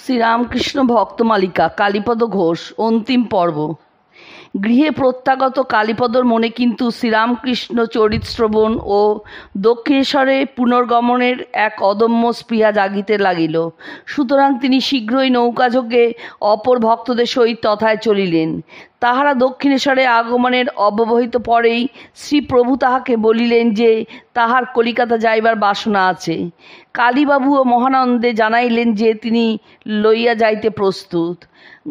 শ্রীরামকৃষ্ণ ভক্তমালিকা কালীপদ ঘোষ অন্তিম পর্ব। গৃহে প্রত্যাগত কালীপদর মনে কিন্তু শ্রীরামকৃষ্ণ চরিতশ্রবণ ও দক্ষিণেশ্বরে পুনর্গমনের এক অদম্য স্পৃহা জাগিতে লাগিল। সুতরাং তিনি শীঘ্রই নৌকাযোগে অপর ভক্তদের সহিত তথায় চলিলেন। তাহারা দক্ষিণেশ্বরে আগমনের অব্যবহিত পরেই শ্রীপ্রভু তাহাকে বলিলেন যে তাহার কলিকাতা যাইবার বাসনা আছে। কালীবাবুও মহানন্দে জানাইলেন যে তিনি লইয়া যাইতে প্রস্তুত।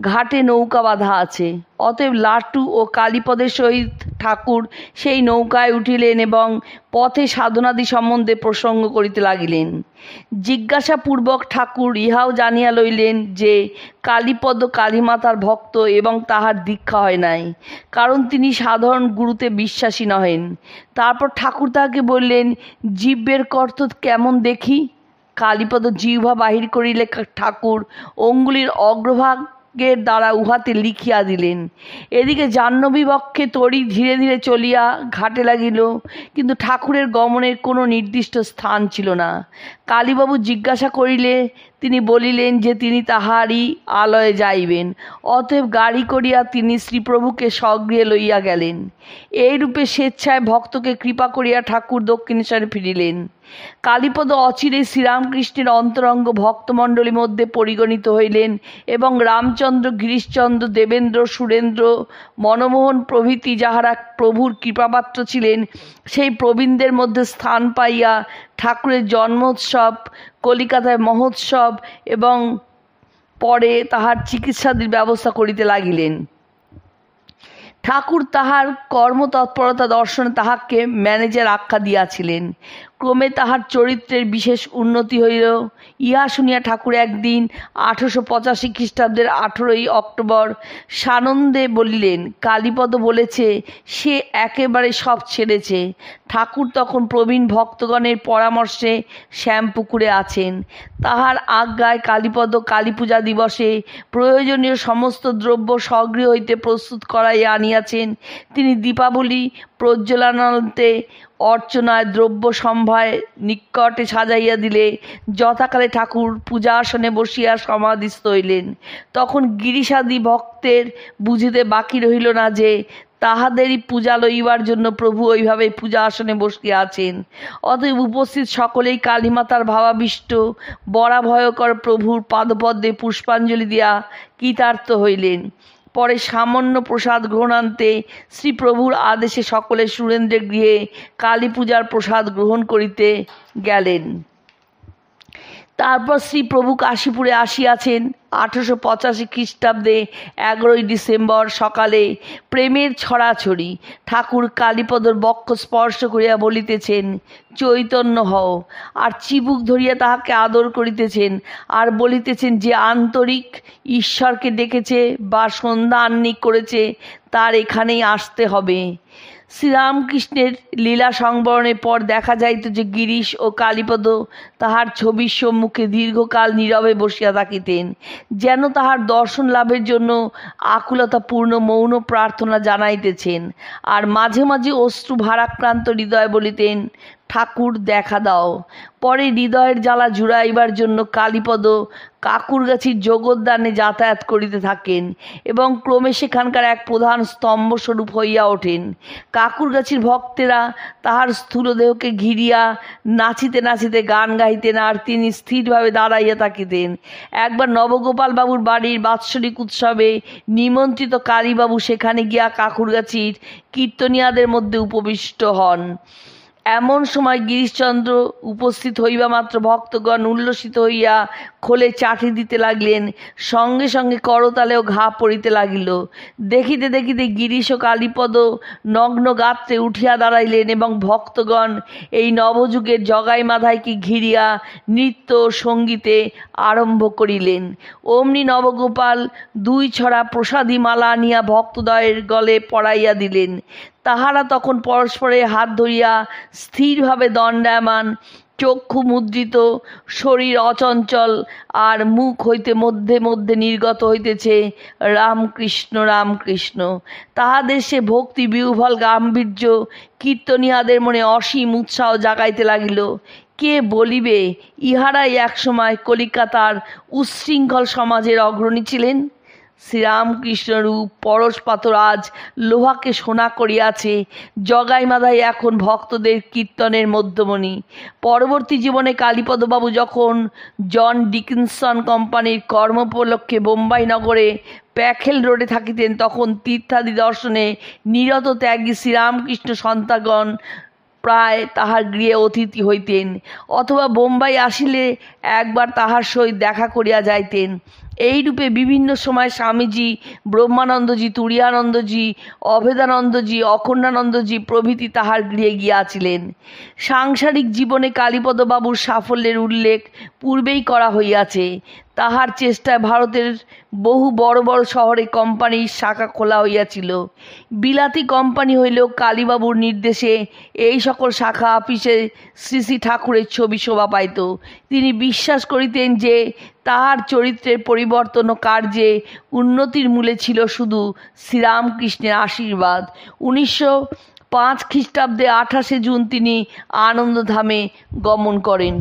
ঘাটে নৌকা বাঁধা আছে, অতএব লাটু ও কালীপদের সহিত ঠাকুর সেই নৌকায় উঠিলেন এবং পথে সাধনাদি সম্বন্ধে প্রসঙ্গ করিতে লাগিলেন। জিজ্ঞাসাপূর্বক ঠাকুর ইহাও জানিয়া লইলেন যে কালীপদ কালীমাতার ভক্ত এবং তাহার দীক্ষা হয় নাই, কারণ তিনি সাধারণ গুরুতে বিশ্বাসী নহেন। তারপর ঠাকুর তাহাকে বললেন, জিহ্বের কর্ত কেমন দেখি। কালীপদ জিহ্বা বাহির করিলে ঠাকুর অঙ্গুলির অগ্রভাগের দ্বারা উহাতে লিখিয়া দিলেন। এদিকে জাহ্নবী বক্ষে তরী ধীরে ধীরে চলিয়া ঘাটে লাগিল, কিন্তু ঠাকুরের গমনের কোনো নির্দিষ্ট স্থান ছিল না। কালীবাবু জিজ্ঞাসা করিলে তিনি বলিলেন যে তিনি তাহারই আলয়ে যাইবেন। অতএব গাড়ি করিয়া তিনি শ্রীপ্রভুকে স্বগৃহে লইয়া গেলেন। এইরূপে স্বেচ্ছায় ভক্তকে কৃপা করিয়া ঠাকুর দক্ষিণেশ্বরে ফিরিলেন। কালীপদ অচিরে শ্রীরামকৃষ্ণের অন্তরঙ্গ ভক্তমণ্ডলীর মধ্যে পরিগণিত হইলেন এবং রামচন্দ্র, গিরিশচন্দ্র, দেবেন্দ্র, সুরেন্দ্র, মনমোহন প্রভৃতি যাহারা প্রভুর কৃপাপাত্র ছিলেন, সেই প্রবীণদের মধ্যে স্থান পাইয়া ঠাকুরের জন্মোৎসব, কলিকাতায় মহোৎসব এবং পরে তাহার চিকিৎসাদির ব্যবস্থা করিতে লাগিলেন। ঠাকুর তাহার কর্মতৎপরতা দর্শনে তাহাকে ম্যানেজার আখ্যা দিয়াছিলেন। ক্রমে তাহার চরিত্রের বিশেষ উন্নতি হইল। ইহা শুনিয়া ঠাকুর একদিন 1885 খ্রিস্টাব্দের 18ই অক্টোবর সানন্দে বলিলেন, কালীপদ বলেছে সে একেবারে সব ছেড়েছে। ঠাকুর তখন প্রবীণ ভক্তগণের পরামর্শে শ্যামপুকুরে আছেন। তাহার আজ্ঞায় কালীপদ কালীপূজা দিবসে প্রয়োজনীয় সমস্ত দ্রব্য স্বগৃহ হইতে প্রস্তুত করাইয়া আনিয়াছেন। তিনি দীপাবলি প্রজ্বলনান্তে অর্চনায় দ্রব্য সম্ভার নিকটে সাজাইয়া দিলে যথাকালে ঠাকুর পূজা আসনে বসিয়া সমাধিস্থ হইলেন। তখন গিরিশাদি ভক্তের বুঝিতে বাকি রহিল না যে তাহাদেরই পূজা লইবার জন্য প্রভু ওইভাবে পূজা আসনে বসিয়া আছেন। অতএব উপস্থিত সকলেই কালীমাতার ভাবাবিষ্ট বরাভয়কর প্রভুর পাদপদ্মে পুষ্পাঞ্জলি দিয়া কৃতার্থ হইলেন। পরে সামান্য প্রসাদ গ্রহণান্তে শ্রীপ্রভুর আদেশে সকলে সুরেন্দ্রের গৃহে কালী পূজার প্রসাদ গ্রহণ করিতে গেলেন। তারপর শ্রীপ্রভু কাশীপুরে আসিয়াছেন। 1885 খ্রিস্টাব্দে 11ই ডিসেম্বর সকালে প্রেমের ছড়াছড়ি। ঠাকুর কালীপদর বক্ষ স্পর্শ করিয়া বলিতেছেন, চৈতন্য হও, আর চিবুক ধরিয়া তাহাকে আদর করিতেছেন আর বলিতেছেন যে আন্তরিক ঈশ্বরকে ডেকেছে বা সন্ধ্যা আহ্নিক করেছে তার এখানেই আসতে হবে। শ্রীরামকৃষ্ণের লীলা সংবরণের পর দেখা যাইত যে গিরিশ ও কালীপদ তাহার ছবির সম্মুখে দীর্ঘকাল নীরবে বসিয়া থাকিতেন, যেন তাহার দর্শন লাভের জন্য আকুলতাপূর্ণ মৌন প্রার্থনা জানাইতেছেন। আর মাঝে মাঝে অশ্রু ভারাক্রান্ত হৃদয় বলিতেন, ঠাকুর দেখা দাও। পরে হৃদয়ের জ্বালা জুড়াইবার জন্য কালীপদ কাকুরগাছির জগদ্দানে যাতায়াত করিতে থাকেন এবং ক্রমে সেখানকার এক প্রধান স্তম্ভস্বরূপ হইয়া ওঠেন। কাকুরগাছির ভক্তেরা তাহার স্থূল দেহকে ঘিরিয়া নাচিতে নাচিতে গান গাইতেন আর তিনি স্থিরভাবে দাঁড়াইয়া থাকিতেন। একবার নবগোপাল বাবুর বাড়ির বাৎসরিক উৎসবে নিমন্ত্রিত কালীবাবু সেখানে গিয়া কাকুরগাছির কীর্তনিয়াদের মধ্যে উপবিষ্ট হন। এমন সময় গিরিশচন্দ্র উপস্থিত হইবা মাত্র ভক্তগণ উল্লসিত হইয়া খোলে চাটি দিতে লাগলেন। সঙ্গে সঙ্গে করতালেও ঘা পড়িতে লাগিল। দেখিতে দেখিতে গিরিশ ও কালীপদ নগ্ন গাত্রে উঠিয়া দাঁড়াইলেন এবং ভক্তগণ এই নবযুগের জগাই মাধাইকে ঘিরিয়া নৃত্য ও সঙ্গীতে আরম্ভ করিলেন। অমনি নবগোপাল 2 ছড়া প্রসাদী মালা আনিয়া ভক্তদ্বয়ের গলে পরাইয়া দিলেন। তাহারা তখন পরস্পরের হাত ধরিয়া স্থিরভাবে দণ্ডায়মান, চক্ষু মুদ্রিত, শরীর অচঞ্চল, আর মুখ হইতে মধ্যে মধ্যে নির্গত হইতেছে রামকৃষ্ণ রামকৃষ্ণ। তাহাদের সে ভক্তি বিহ্বল গাম্ভীর্য কীর্তনিয়াদের মনে অসীম উৎসাহ জাগাইতে লাগিল। কে বলিবে ইহারাই একসময় কলিকাতার উচ্ছৃঙ্খল সমাজের অগ্রণী ছিলেন? শ্রীরামকৃষ্ণরূপ পরশপাথর আজ লোহাকে সোনা করিয়াছে, জগাই মাদাই এখন ভক্তদের কীর্তনের মধ্যমণি। পরবর্তী জীবনে কালীপদবাবু যখন জন ডিকিনসন কোম্পানির কর্মোপলক্ষে বোম্বাই নগরে প্যাখেল রোডে থাকিতেন, তখন তীর্থাদি দর্শনে নিরত ত্যাগী শ্রীরামকৃষ্ণ সন্তানগণ প্রায় তাহার গৃহে অতিথি হইতেন, অথবা বোম্বাই আসিলে একবার তাহার সহিত দেখা করিয়া যাইতেন। এইরূপে বিভিন্ন সময় স্বামীজি, ব্রহ্মানন্দজি, তুরীয়ানন্দজি, অভেদানন্দজি, অখণ্ডানন্দজি প্রভৃতি তাহার গৃহে গিয়াছিলেন। সাংসারিক জীবনে কালীপদবাবুর সাফল্যের উল্লেখ পূর্বেই করা হইয়াছে। তাহার চেষ্টায় ভারতের বহু বড় বড় শহরে কোম্পানির শাখা খোলা হইয়াছিল। বিলাতি কোম্পানি হইলেও কালীবাবুর নির্দেশে এই সকল শাখা অফিসে শ্রী শ্রী ঠাকুরের ছবি শোভা পাইত। তিনি বিশ্বাস করিতেন যে তাহার চরিত্রের পরিবর্তন ও কার্যে উন্নতির মূলে ছিল শুধু শ্রীরামকৃষ্ণের আশীর্বাদ। 1905 খ্রিস্টাব্দে 28 জুন তিনি আনন্দধামে গমন করেন।